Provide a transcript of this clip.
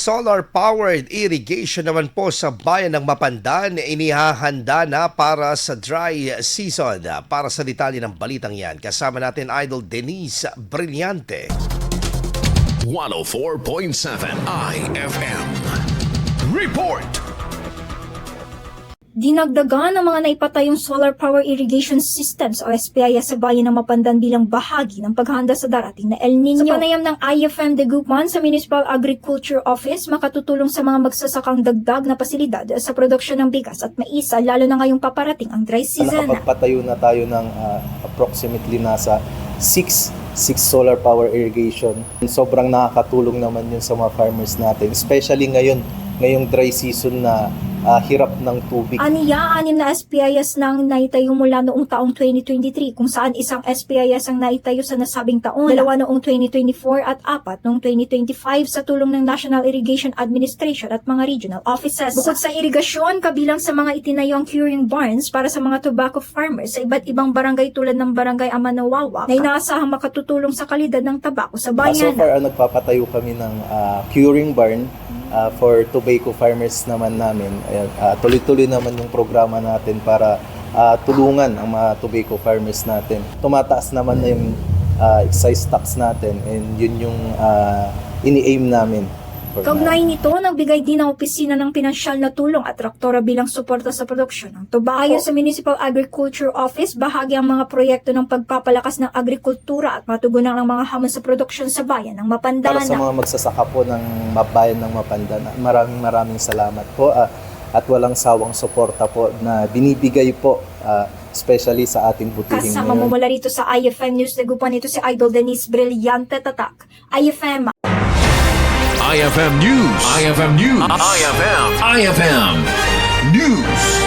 solar-powered irrigation naman po sa bayan ng Mapandan inihahanda na para sa dry season. Para sa detalye ng balitang yan, kasama natin Idol Denise Brillante. 104.7 IFM Report. Dinagdagan ng mga naipatayong solar power irrigation systems o SPIS sa bayan ng Mapandan bilang bahagi ng paghahanda sa darating na El Nino. Sa panayam ng IFM Dagupan sa Municipal Agriculture Office, makatutulong sa mga magsasakang dagdag na pasilidad sa produksyon ng bigas at mais, lalo na ngayong paparating ang dry season. Nakapagpatayo na tayo ng approximately nasa 6 solar power irrigation. Sobrang nakakatulong naman yun sa mga farmers natin, especially ngayong dry season na hirap ng tubig. Aniya, 6 na SPIS na ang naitayo mula noong taong 2023, kung saan isang SPIS ang naitayo sa nasabing taon, 2 noong 2024 at 4 noong 2025 sa tulong ng National Irrigation Administration at mga regional offices. Bukod sa irigasyon, kabilang sa mga itinayo ang curing barns para sa mga tobacco farmers sa iba't ibang barangay tulad ng Barangay Amanawawa na inaasahang makatutulong sa kalidad ng tabako sa bayan. So far, nagpapatayo kami ng curing barn for tobacco farmers naman namin. Tuloy-tuloy naman yung programa natin para tulungan ang mga tobacco farmers natin. Tumataas naman na yung excise tax natin, and yun yung ini-aim namin. Kaugnay nito, nagbigay din ang opisina ng pinansyal na tulong at traktora bilang suporta sa produksyon ng tobacco. Ayon sa Municipal Agriculture Office, bahagi ang mga proyekto ng pagpapalakas ng agrikultura at matugunan ang mga hamon sa produksyon sa bayan ng Mapandan. Para sa mga magsasaka po ng bayan ng Mapandan, maraming salamat po at walang sawang suporta po na binibigay po especially sa ating butihing Kasama mo mula rito sa IFM News Dagupan, ito si Idol Denise Brillante, Tatak, IFM. IFM News. IFM News. IFM News.